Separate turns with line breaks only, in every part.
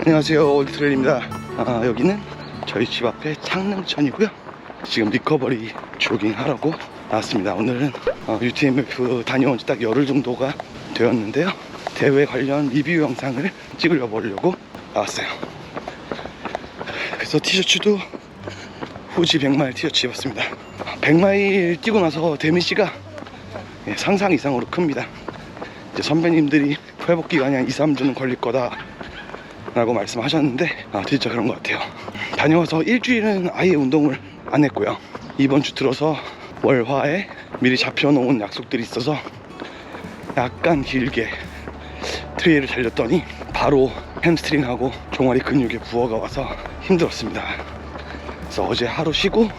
안녕하세요, 올드트레일입니다. 여기는 저희 집 앞에 창릉천이고요. 지금 리커버리 조깅 하라고 나왔습니다. 오늘은 UTMF 다녀온 지 딱 열흘 정도가 되었는데요, 대회 관련 리뷰 영상을 찍으려고 나왔어요. 그래서 티셔츠도 후지 100마일 티셔츠 입었습니다. 100마일 뛰고 나서 데미지가 상상 이상으로 큽니다. 이제 선배님들이 회복 기간이 한 2-3주는 걸릴 거다 라고 말씀하셨는데 진짜 그런 것 같아요. 다녀와서 일주일은 아예 운동을 안 했고요. 이번 주 들어서 월화에 미리 잡혀놓은 약속들이 있어서 약간 길게 트레일을 달렸더니 바로 햄스트링하고 종아리 근육에 부어가 와서 힘들었습니다. 그래서 어제 하루 쉬고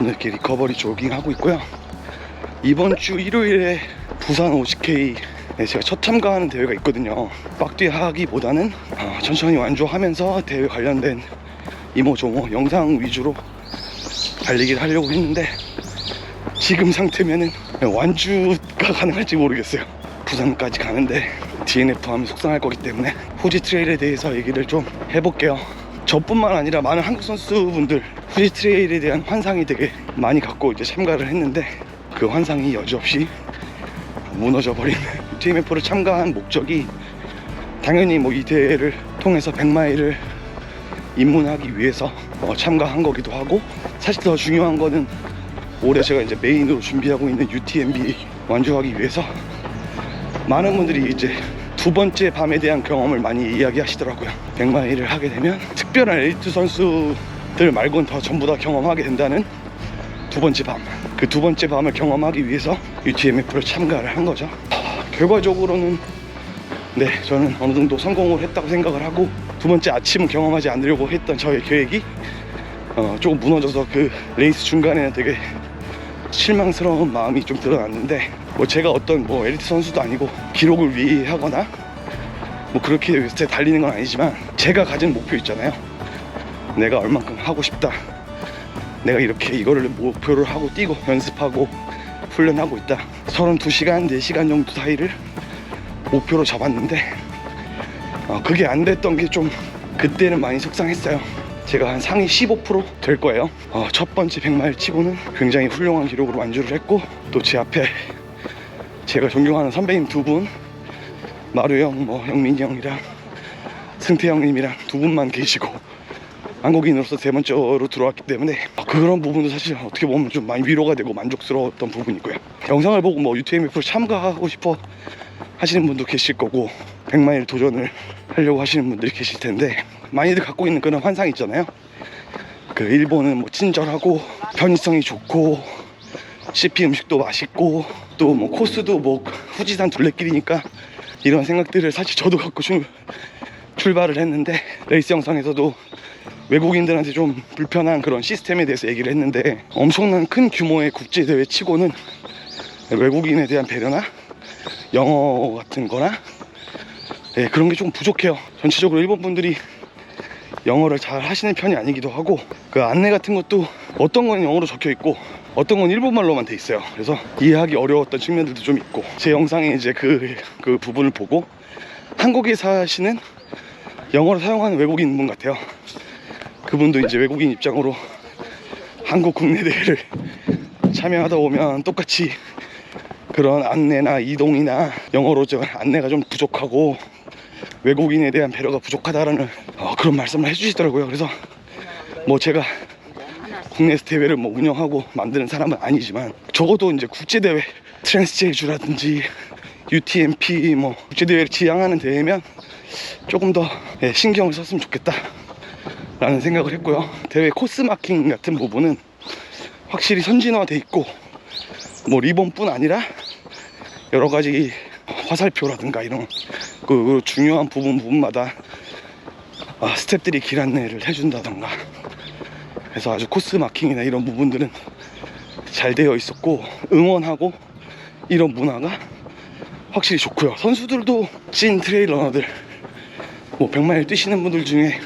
오늘 이렇게 리커버리 조깅하고 있고요. 이번 주 일요일에 부산 50K 제가 첫 참가하는 대회가 있거든요. 빡뛰 하기보다는 천천히 완주하면서 대회 관련된 이모저모 영상 위주로 달리기를 하려고 했는데, 지금 상태면은 완주가 가능할지 모르겠어요. 부산까지 가는데 DNF 하면 속상할 거기 때문에 후지 트레일에 대해서 얘기를 좀 해볼게요. 저뿐만 아니라 많은 한국 선수분들 후지 트레일에 대한 환상이 되게 많이 갖고 이제 참가를 했는데, 그 환상이 여지없이 무너져버린 UTMF를 참가한 목적이 당연히 이 대회를 통해서 100마일을 입문하기 위해서 참가한 거기도 하고, 사실 더 중요한 거는 올해 제가 이제 메인으로 준비하고 있는 UTMB 완주하기 위해서 많은 분들이 이제 두 번째 밤에 대한 경험을 많이 이야기하시더라고요. 100마일을 하게 되면 특별한 엘리트 선수들 말고는 더 전부 다 경험하게 된다는 두 번째 밤, 그 두 번째 밤을 경험하기 위해서 UTMF를 참가를 한 거죠. 결과적으로는 저는 어느 정도 성공을 했다고 생각을 하고, 두 번째 아침은 경험하지 않으려고 했던 저의 계획이 조금 무너져서 그 레이스 중간에는 되게 실망스러운 마음이 좀 드러났는데, 제가 어떤 엘리트 선수도 아니고 기록을 위해 하거나 그렇게 위해서 달리는 건 아니지만, 제가 가진 목표 있잖아요. 내가 얼만큼 하고 싶다, 내가 이렇게 이거를 목표를 하고 뛰고 연습하고 훈련하고 있다. 32시간, 4시간 정도 사이를 목표로 잡았는데 그게 안 됐던 게 좀 그때는 많이 속상했어요. 제가 한 상위 15% 될 거예요. 첫 번째 100마일 치고는 굉장히 훌륭한 기록으로 완주를 했고, 또 제 앞에 제가 존경하는 선배님 두 분, 마루 형, 영민이 형이랑 승태 형님이랑 두 분만 계시고 한국인으로서 세 번째로 들어왔기 때문에 그런 부분도 사실 어떻게 보면 좀 많이 위로가 되고 만족스러웠던 부분이고요. 영상을 보고 UTMF로 참가하고 싶어 하시는 분도 계실 거고, 100마일 도전을 하려고 하시는 분들이 계실 텐데, 많이들 갖고 있는 그런 환상이 있잖아요. 그 일본은 친절하고 편의성이 좋고 CP 음식도 맛있고 또 코스도 후지산 둘레길이니까, 이런 생각들을 사실 저도 갖고 출발을 했는데, 레이스 영상에서도 외국인들한테 좀 불편한 그런 시스템에 대해서 얘기를 했는데, 엄청난 큰 규모의 국제대회 치고는 외국인에 대한 배려나 영어 같은 거나 그런 게 좀 부족해요. 전체적으로 일본 분들이 영어를 잘 하시는 편이 아니기도 하고, 그 안내 같은 것도 어떤 건 영어로 적혀 있고 어떤 건 일본말로만 돼 있어요. 그래서 이해하기 어려웠던 측면들도 좀 있고, 제 영상에 이제 그 부분을 보고 한국에 사시는 영어를 사용하는 외국인 분 같아요. 그분도 이제 외국인 입장으로 한국 국내 대회를 참여하다 보면 똑같이 그런 안내나 이동이나 영어로 안내가 좀 부족하고 외국인에 대한 배려가 부족하다라는 그런 말씀을 해주시더라고요. 그래서 제가 국내에서 대회를 운영하고 만드는 사람은 아니지만, 적어도 이제 국제대회, 트랜스제주라든지 UTMP 국제대회를 지향하는 대회면 조금 더 신경을 썼으면 좋겠다 라는 생각을 했고요. 대회 코스 마킹 같은 부분은 확실히 선진화돼 있고, 리본뿐 아니라 여러 가지 화살표라든가 이런 그 중요한 부분마다 스텝들이 길 안내를 해준다던가 해서 아주 코스 마킹이나 이런 부분들은 잘 되어 있었고, 응원하고 이런 문화가 확실히 좋고요. 선수들도 찐 트레일 러너들, 100마일 뛰시는 분들 중에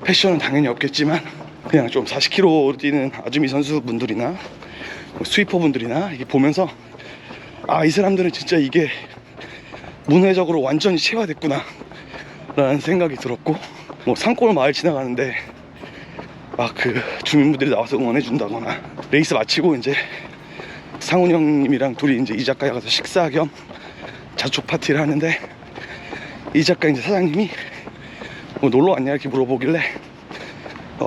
패션은 당연히 없겠지만 그냥 좀 40km 뛰는 아주미 선수분들이나 스위퍼분들이나 이게 보면서 이 사람들은 진짜 이게 문화적으로 완전히 체화됐구나 라는 생각이 들었고, 뭐 산골 마을 지나가는데 막 그 주민분들이 나와서 응원해준다거나, 레이스 마치고 이제 상훈 형님이랑 둘이 이제 이 작가에 가서 식사 겸 자축 파티를 하는데, 이 작가 이제 사장님이 뭐 놀러 왔냐 이렇게 물어보길래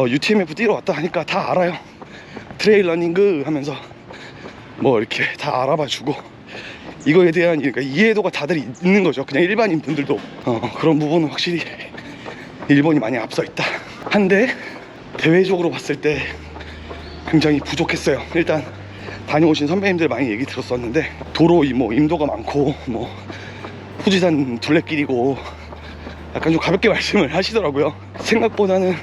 UTMF 뛰러 왔다 하니까 다 알아요, 트레일 러닝그 하면서 뭐 이렇게 다 알아봐주고, 이거에 대한 그러니까 이해도가 다들 있는 거죠. 그냥 일반인 분들도 그런 부분은 확실히 일본이 많이 앞서 있다 한데, 대외적으로 봤을 때 굉장히 부족했어요. 일단 다녀오신 선배님들 많이 얘기 들었었는데, 도로 뭐 임도가 많고 뭐 후지산 둘레길이고 약간 좀 가볍게 말씀을 하시더라고요. 생각보다는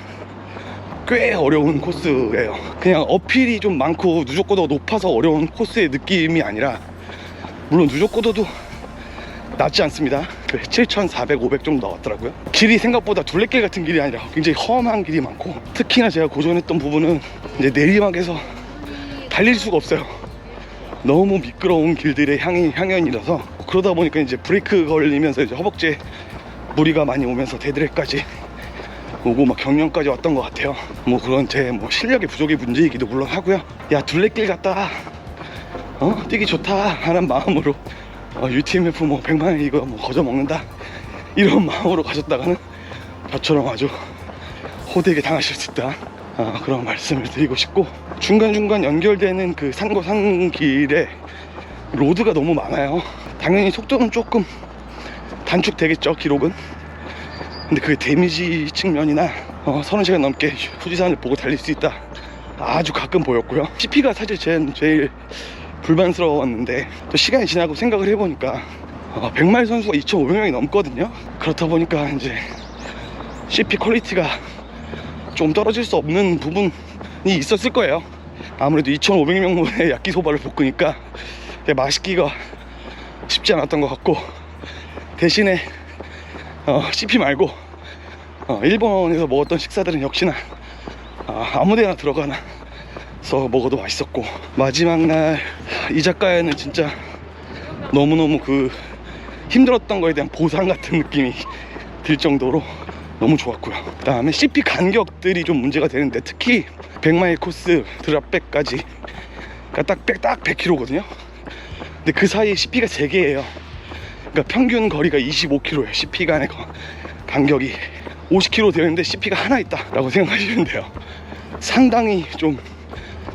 꽤 어려운 코스예요. 그냥 어필이 좀 많고 누적고도가 높아서 어려운 코스의 느낌이 아니라, 물론 누적고도도 낮지 않습니다. 7,400, 500 정도 나왔더라고요. 길이 생각보다 둘레길 같은 길이 아니라 굉장히 험한 길이 많고, 특히나 제가 고전했던 부분은 이제 내리막에서 달릴 수가 없어요. 너무 미끄러운 길들의 향연이라서, 그러다 보니까 이제 브레이크 걸리면서 이제 허벅지에 무리가 많이 오면서 데드랙까지 오고 막 경련까지 왔던 것 같아요. 뭐 그런 제 뭐 실력의 부족의 문제이기도 물론 하고요. 야, 둘레길 갔다 뛰기 좋다 하는 마음으로 UTMF 뭐 100만원 이거 뭐 거저 먹는다 이런 마음으로 가셨다가는 저처럼 아주 호되게 당하실 수 있다, 그런 말씀을 드리고 싶고, 중간중간 연결되는 그 산과 산길에 로드가 너무 많아요. 당연히 속도는 조금 단축되겠죠, 기록은. 근데 그게 데미지 측면이나 30시간 넘게 후지산을 보고 달릴 수 있다, 아주 가끔 보였고요. CP가 사실 제일 불만스러웠는데, 또 시간이 지나고 생각을 해보니까 100마일 선수가 2,500명이 넘거든요. 그렇다 보니까 이제 CP 퀄리티가 좀 떨어질 수 없는 부분이 있었을 거예요. 아무래도 2,500명분의 야끼소바를 볶으니까 맛있기가 쉽지 않았던 것 같고, 대신에 CP 말고 일본에서 먹었던 식사들은 역시나 아무데나 들어가서 먹어도 맛있었고, 마지막 날 이 작가에는 진짜 너무너무 그 힘들었던 거에 대한 보상 같은 느낌이 들 정도로 너무 좋았고요. 그 다음에 CP 간격들이 좀 문제가 되는데, 특히 100마일 코스 드랍백까지 딱 100km거든요 근데 그 사이에 CP가 3개예요 그러니까 평균 거리가 25km예요 CP 간의 간격이 50km 되는데 CP가 하나 있다 라고 생각하시면 돼요. 상당히 좀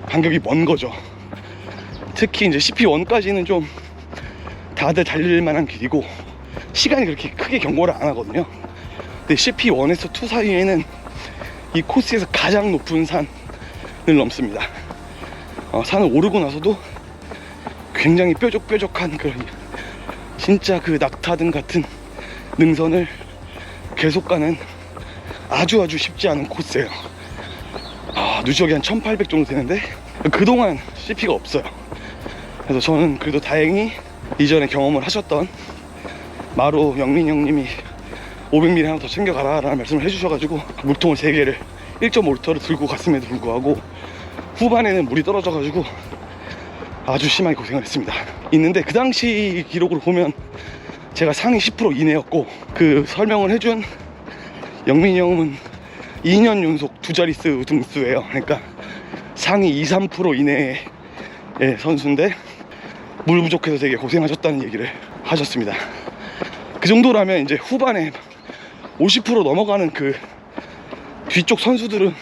간격이 먼 거죠. 특히 이제 CP1까지는 좀 다들 달릴 만한 길이고, 시간이 그렇게 크게 경고를 안 하거든요. 근데 CP1에서 2 사이에는 이 코스에서 가장 높은 산을 넘습니다. 산을 오르고 나서도 굉장히 뾰족뾰족한 그런 진짜 그 낙타등 같은 능선을 계속 가는 아주 쉽지 않은 코스예요. 누적이 한 1800 정도 되는데 그동안 CP가 없어요. 그래서 저는 그래도 다행히 이전에 경험을 하셨던 마루 영민 형님이 500ml 하나 더 챙겨가라 라는 말씀을 해주셔가지고 물통을 3개를 1.5L를 들고 갔음에도 불구하고 후반에는 물이 떨어져가지고 아주 심하게 고생을 했습니다. 있는데 그 당시 기록으로 보면 제가 상위 10% 이내였고, 그 설명을 해준 영민이 형은 2년 연속 2자릿수 등수예요. 그러니까 상위 2, 3% 이내의 선수인데 물 부족해서 되게 고생하셨다는 얘기를 하셨습니다. 그 정도라면 이제 후반에 50% 넘어가는 그 뒤쪽 선수들은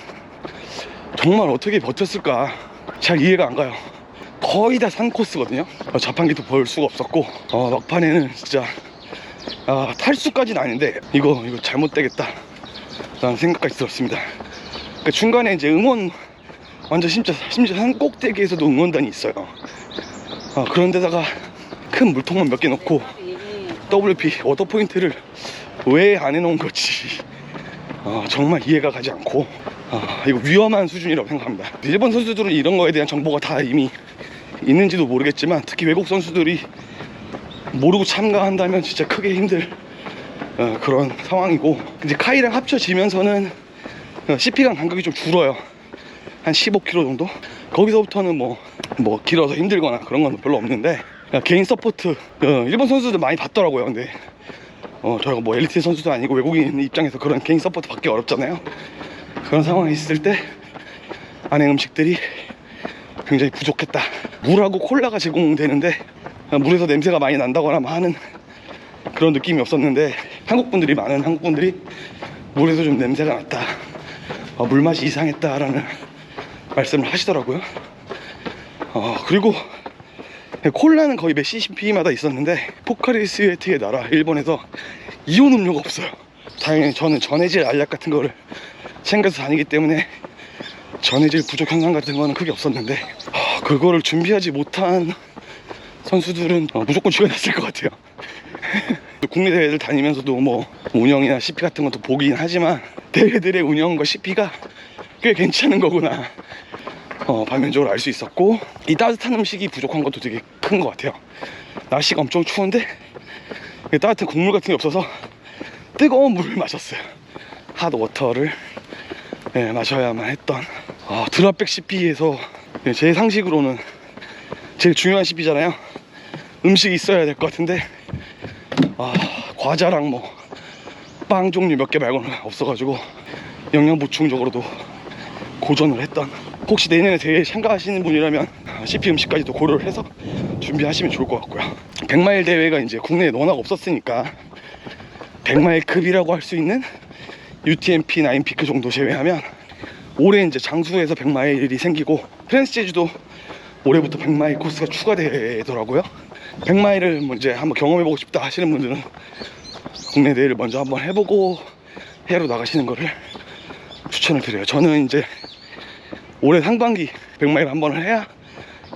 정말 어떻게 버텼을까 잘 이해가 안 가요. 거의 다 산 코스거든요. 자판기도 볼 수가 없었고, 막판에는 진짜 탈수까지는 아닌데 이거 잘못되겠다 라는 생각까지 들었습니다. 그러니까 중간에 이제 응원, 완전 심지어 산 꼭대기에서도 응원단이 있어요. 그런 데다가 큰 물통만 몇 개 넣고 WP 워터포인트를 왜 안 해놓은 거지 정말 이해가 가지 않고, 이거 위험한 수준이라고 생각합니다. 일본 선수들은 이런 거에 대한 정보가 다 이미 있는지도 모르겠지만, 특히 외국 선수들이 모르고 참가한다면 진짜 크게 힘들 그런 상황이고, 이제 카이랑 합쳐지면서는 CP간 간격이 좀 줄어요. 한 15km 정도? 거기서부터는 뭐 길어서 힘들거나 그런 건 별로 없는데, 개인 서포트 일본 선수들 많이 봤더라고요. 근데 저희가 뭐 엘리트 선수도 아니고 외국인 입장에서 그런 개인 서포트 받기 어렵잖아요. 그런 상황에 있을 때 안에 음식들이 굉장히 부족했다. 물하고 콜라가 제공되는데 물에서 냄새가 많이 난다거나 하는 그런 느낌이 없었는데, 많은 한국 분들이 물에서 좀 냄새가 났다, 물맛이 이상했다라는 말씀을 하시더라고요. 그리고 콜라는 거의 몇 ccp마다 있었는데, 포카리 스웨트의 나라 일본에서 이온 음료가 없어요. 다행히 저는 전해질 알약 같은 거를 챙겨서 다니기 때문에 전해질 부족 현상 같은 거는 크게 없었는데, 그거를 준비하지 못한 선수들은 무조건 죽여놨을 것 같아요. 국내 대회들 다니면서도 뭐 운영이나 CP 같은 것도 보긴 하지만, 대회들의 운영과 CP가 꽤 괜찮은 거구나 반면적으로 알 수 있었고, 이 따뜻한 음식이 부족한 것도 되게 큰 것 같아요. 날씨가 엄청 추운데 따뜻한 국물 같은 게 없어서 뜨거운 물을 마셨어요. 핫워터를 마셔야만 했던. 드랍백 CP에서 제 상식으로는 제일 중요한 CP잖아요. 음식이 있어야 될 것 같은데 과자랑 뭐 빵 종류 몇 개 말고는 없어가지고 영양 보충적으로도 고전을 했던. 혹시 내년에 대회에 참가하시는 분이라면 CP 음식까지도 고려를 해서 준비하시면 좋을 것 같고요. 100마일 대회가 이제 국내에 워낙 없었으니까 100마일급이라고 할 수 있는 UTMP, 9피크 정도 제외하면 올해 이제 장수에서 100마일이 생기고, 프랜스 제주도 올해부터 100마일 코스가 추가되더라고요. 100마일을 뭐 이제 한번 경험해보고 싶다 하시는 분들은 국내 대회를 먼저 한번 해보고 해외로 나가시는 거를 추천을 드려요. 저는 이제 올해 상반기 100마일 한번 해야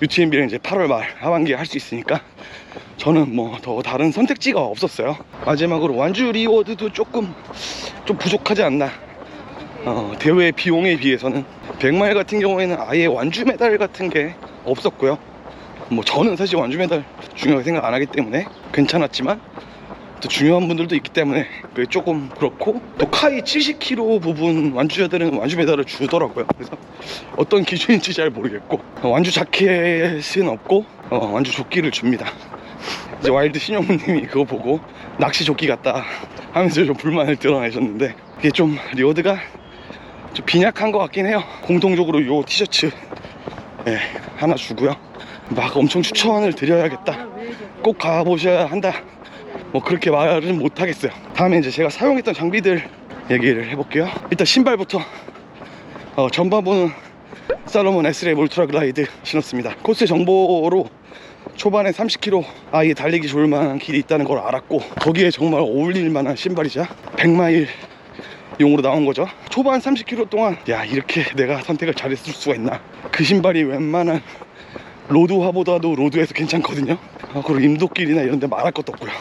UTMB를 이제 8월 말 하반기에 할 수 있으니까 저는 뭐 더 다른 선택지가 없었어요. 마지막으로 완주 리워드도 조금 좀 부족하지 않나. 대회 비용에 비해서는 100마일 같은 경우에는 아예 완주 메달 같은 게 없었고요. 뭐 저는 사실 완주 메달 중요하게 생각 안 하기 때문에 괜찮았지만, 또 중요한 분들도 있기 때문에 그게 조금 그렇고, 또 카이 70km 부분 완주자들은 완주 메달을 주더라고요. 그래서 어떤 기준인지 잘 모르겠고, 완주 자켓은 없고 완주 조끼를 줍니다. 이제 와일드 신영훈님이 그거 보고 낚시 조끼 같다 하면서 좀 불만을 드러내셨는데, 이게 좀 리워드가 좀 빈약한 것 같긴 해요. 공통적으로 요 티셔츠 하나 주고요. 막 엄청 추천을 드려야겠다, 꼭 가보셔야 한다, 뭐 그렇게 말은 못하겠어요. 다음에 이제 제가 사용했던 장비들 얘기를 해볼게요. 일단 신발부터 전반부는 살로몬 S랩 울트라 글라이드 신었습니다. 코스 정보로 초반에 30km 아예 달리기 좋을 만한 길이 있다는 걸 알았고, 거기에 정말 어울릴 만한 신발이자 100마일 용으로 나온 거죠. 초반 30km 동안 야, 이렇게 내가 선택을 잘했을 수가 있나. 그 신발이 웬만한 로드화보다도 로드에서 괜찮거든요. 그리고 임도길이나 이런 데 말할 것도 없고요.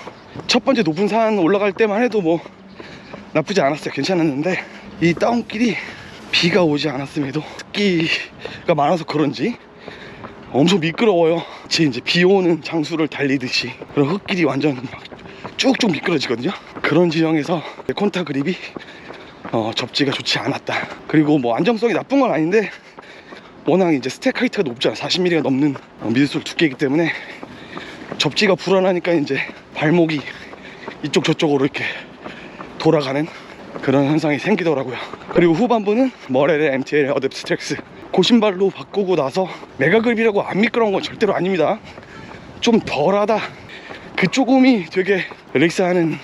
첫 번째 높은 산 올라갈 때만 해도 뭐 나쁘지 않았어요. 괜찮았는데, 이 다운길이 비가 오지 않았음에도 습기가 많아서 그런지 엄청 미끄러워요. 이제 비 오는 장수를 달리듯이. 그런 흙길이 완전 막 쭉쭉 미끄러지거든요. 그런 지형에서 콘타 그립이 접지가 좋지 않았다. 그리고 뭐 안정성이 나쁜 건 아닌데, 워낙 이제 스택 하이트가 높잖아. 40mm가 넘는 미드솔 두께이기 때문에 접지가 불안하니까 이제 발목이 이쪽 저쪽으로 이렇게 돌아가는 그런 현상이 생기더라고요. 그리고 후반부는 머렐의 MTL 어댑트 트랙스, 그 신발로 바꾸고 나서 메가그립이라고 안 미끄러운 건 절대로 아닙니다. 좀 덜하다, 그 조금이 되게 레이스하는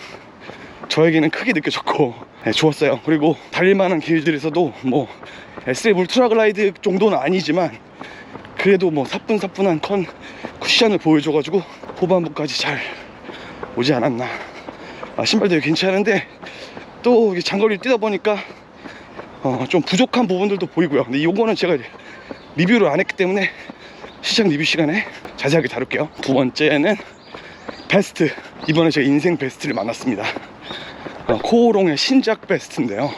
저에게는 크게 느껴졌고 좋았어요. 그리고 달릴만한 길들에서도 뭐 S랩 울트라 글라이드 정도는 아니지만 그래도 뭐 사뿐사뿐한 쿠션을 보여줘가지고 후반부까지 잘 오지 않았나. 신발도 괜찮은데 또 장거리를 뛰다 보니까 좀 부족한 부분들도 보이고요. 근데 이거는 제가 리뷰를 안 했기 때문에 시장 리뷰 시간에 자세하게 다룰게요. 두 번째는 베스트. 이번에 제가 인생 베스트를 만났습니다. 코오롱의 신작 베스트인데요.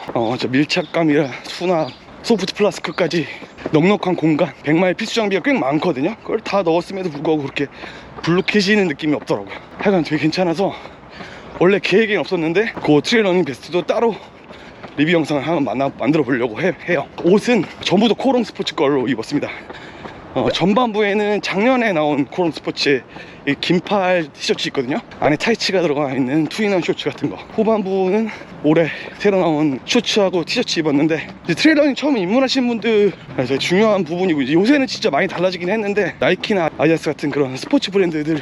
밀착감이라 수납, 소프트 플라스크까지 넉넉한 공간, 100마일 필수 장비가 꽤 많거든요. 그걸 다 넣었음에도 불구하고 그렇게 불룩해지는 느낌이 없더라고요. 하여간 되게 괜찮아서 원래 계획엔 없었는데 그 트레일 러닝 베스트도 따로 리뷰 영상을 한번 만들어 보려고 해요. 옷은 전부 다 코오롱 스포츠 걸로 입었습니다. 전반부에는 작년에 나온 코롱 스포츠의 이 긴팔 티셔츠 있거든요. 안에 타이츠가 들어가 있는 투인원 쇼츠 같은 거. 후반부는 올해 새로 나온 쇼츠하고 티셔츠 입었는데, 이제 트레일러닝 처음 입문하신 분들 되게 중요한 부분이고, 이제 요새는 진짜 많이 달라지긴 했는데 나이키나 아디다스 같은 그런 스포츠 브랜드들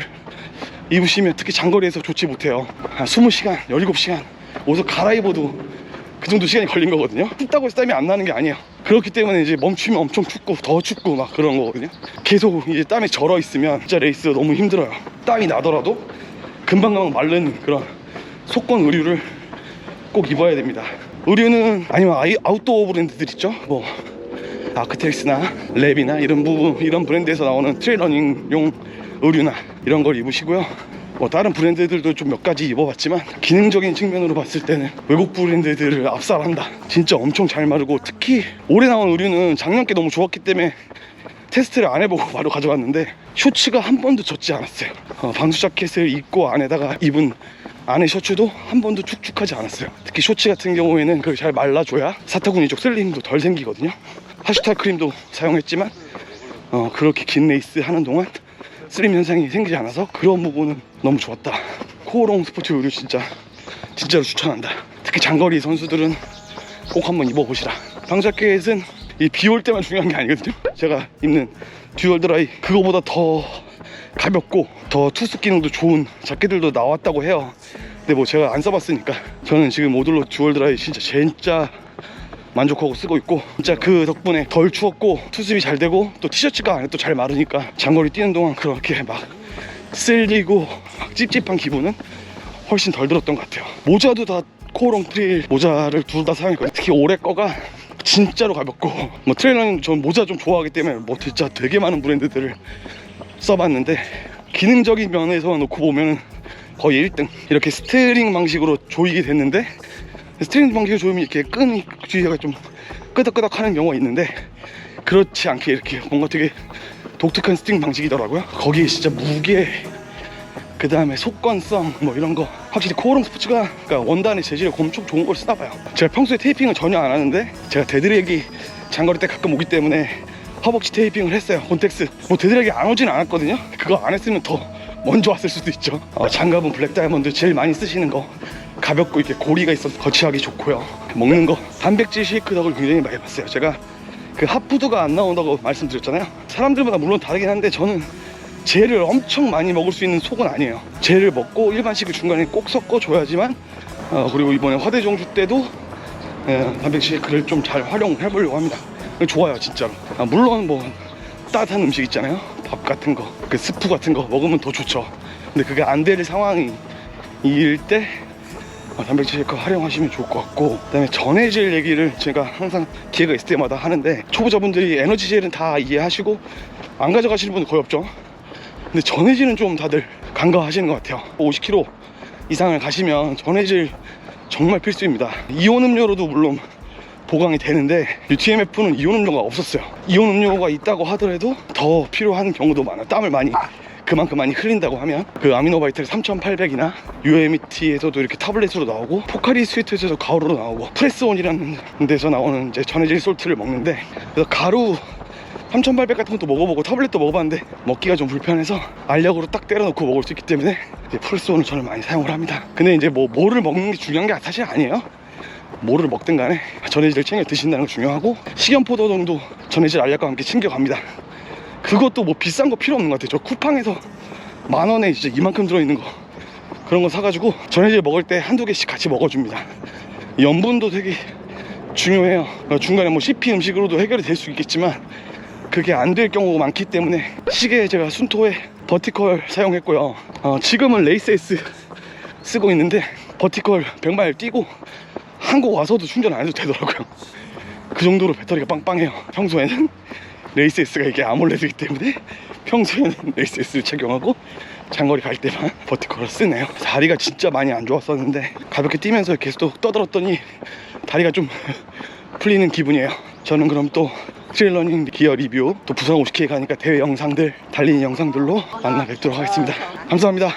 입으시면 특히 장거리에서 좋지 못해요. 한 20시간, 17시간 옷을 갈아입어도 그 정도 시간이 걸린 거거든요. 춥다고 해서 땀이 안 나는 게 아니에요. 그렇기 때문에 이제 멈추면 엄청 춥고 더 춥고 막 그런 거거든요. 계속 이제 땀에 절어 있으면 진짜 레이스가 너무 힘들어요. 땀이 나더라도 금방금방 마르는 그런 속건 의류를 꼭 입어야 됩니다. 의류는 아니면 아웃도어 브랜드들 있죠. 뭐 아크텍스나 랩이나 이런 브랜드에서 나오는 트레일러닝용 의류나 이런 걸 입으시고요. 뭐 다른 브랜드들도 좀 몇 가지 입어봤지만 기능적인 측면으로 봤을 때는 외국 브랜드들을 압살한다. 진짜 엄청 잘 마르고, 특히 올해 나온 의류는 작년께 너무 좋았기 때문에 테스트를 안 해보고 바로 가져왔는데 쇼츠가 한 번도 젖지 않았어요. 방수 자켓을 입고 안에다가 입은 안에 셔츠도 한 번도 축축하지 않았어요. 특히 쇼츠 같은 경우에는 그걸 잘 말라줘야 사타구니 쪽 슬림도 덜 생기거든요. 하슈탈 크림도 사용했지만 그렇게 긴 레이스 하는 동안 슬림 현상이 생기지 않아서 그런 부분은 너무 좋았다. 코오롱 스포츠 의류 진짜로 추천한다. 특히 장거리 선수들은 꼭 한번 입어보시라. 방자켓은 이 비 올 때만 중요한 게 아니거든요. 제가 입는 듀얼 드라이 그거보다 더 가볍고 더 투습 기능도 좋은 자켓들도 나왔다고 해요. 근데 뭐 제가 안 써봤으니까 저는 지금 모듈러 듀얼 드라이 진짜 만족하고 쓰고 있고, 진짜 그 덕분에 덜 추웠고 투습이 잘 되고 또 티셔츠가 안에 또 잘 마르니까 장거리 뛰는 동안 그렇게 막 쓸리고 막 찝찝한 기분은 훨씬 덜 들었던 것 같아요. 모자도 다 코오롱 트레일 모자를 둘 다 사용했거든요. 특히 올해 거가 진짜로 가볍고, 뭐 트레일러는 전 모자 좀 좋아하기 때문에 뭐 진짜 되게 많은 브랜드들을 써봤는데 기능적인 면에서 놓고 보면 거의 1등. 이렇게 스트링 방식으로 조이게 됐는데, 스트링 방식으로 조이면 이렇게 끈이 뒤에가 좀 끄덕끄덕 하는 경우가 있는데 그렇지 않게 이렇게 뭔가 되게 독특한 스트링 방식이더라고요. 거기에 진짜 무게, 그 다음에 속건성 뭐 이런 거, 확실히 코오롱 스포츠가 그러니까 원단의 재질이 엄청 좋은 걸 쓰나봐요. 제가 평소에 테이핑을 전혀 안 하는데 제가 데드렉이 장거리 때 가끔 오기 때문에 허벅지 테이핑을 했어요. 콘텍스. 뭐 데드렉이 안 오진 않았거든요. 그거 안 했으면 더 먼저 왔을 수도 있죠. 장갑은 블랙 다이아몬드 제일 많이 쓰시는 거, 가볍고 이렇게 고리가 있어서 거치하기 좋고요. 먹는 거 단백질 쉐이크 덕을 굉장히 많이 봤어요. 제가 그 핫푸드가 안 나온다고 말씀드렸잖아요. 사람들마다 물론 다르긴 한데 저는 젤을 엄청 많이 먹을 수 있는 속은 아니에요. 젤을 먹고 일반식을 중간에 꼭 섞어줘야지만 그리고 이번에 화대종주 때도 단백질 쉐이크를 좀 잘 활용해 보려고 합니다. 좋아요 진짜로. 물론 뭐 따뜻한 음식 있잖아요. 밥 같은 거, 그 스프 같은 거 먹으면 더 좋죠. 근데 그게 안 될 상황일 때 단백질 쉐이크 활용하시면 좋을 것 같고, 그 다음에 전해질 얘기를 제가 항상 기회가 있을 때마다 하는데, 초보자분들이 에너지 젤은 다 이해하시고 안 가져가시는 분들 거의 없죠. 근데 전해질은 좀 다들 간과하시는 것 같아요. 50km 이상을 가시면 전해질 정말 필수입니다. 이온 음료로도 물론 보강이 되는데 UTMF는 이온 음료가 없었어요. 이온 음료가 있다고 하더라도 더 필요한 경우도 많아요. 땀을 그만큼 많이 흘린다고 하면. 그 아미노바이틀 3800이나 UMET에서도 이렇게 타블렛으로 나오고, 포카리 스위트에서도 가루로 나오고, 프레스온이라는 데서 나오는 이제 전해질 솔트를 먹는데, 그래서 가루 3800 같은 것도 먹어보고 타블렛도 먹어봤는데 먹기가 좀 불편해서 알약으로 딱 때려놓고 먹을 수 있기 때문에 이제 프레스온을 저는 많이 사용을 합니다. 근데 이제 뭐를 먹는 게 중요한 게 사실 아니에요. 뭐를 먹든 간에 전해질을 챙겨 드신다는 거 중요하고, 식염포도 정도 전해질 알약과 함께 챙겨갑니다. 그것도 뭐 비싼 거 필요 없는 것 같아요. 저 쿠팡에서 10,000원에 진짜 이만큼 들어있는 거, 그런 거 사가지고 전해질 먹을 때 한두 개씩 같이 먹어줍니다. 염분도 되게 중요해요. 중간에 뭐 CP 음식으로도 해결이 될 수 있겠지만 그게 안 될 경우가 많기 때문에 시계 제가 순토에 버티컬 사용했고요. 지금은 레이스 S 쓰고 있는데 버티컬 100마일 뛰고 한국 와서도 충전 안 해도 되더라고요. 그 정도로 배터리가 빵빵해요. 평소에는 레이스 S가 이게 아몰레드이기 때문에 평소에는 레이스 S를 착용하고 장거리 갈 때만 버티컬을 쓰네요. 다리가 진짜 많이 안 좋았었는데 가볍게 뛰면서 계속 떠들었더니 다리가 좀 풀리는 기분이에요. 저는 그럼 또 트레일러닝 기어 리뷰, 또 부산 50K 가니까 대회 영상들, 달리는 영상들로 만나 뵙도록 하겠습니다. 감사합니다.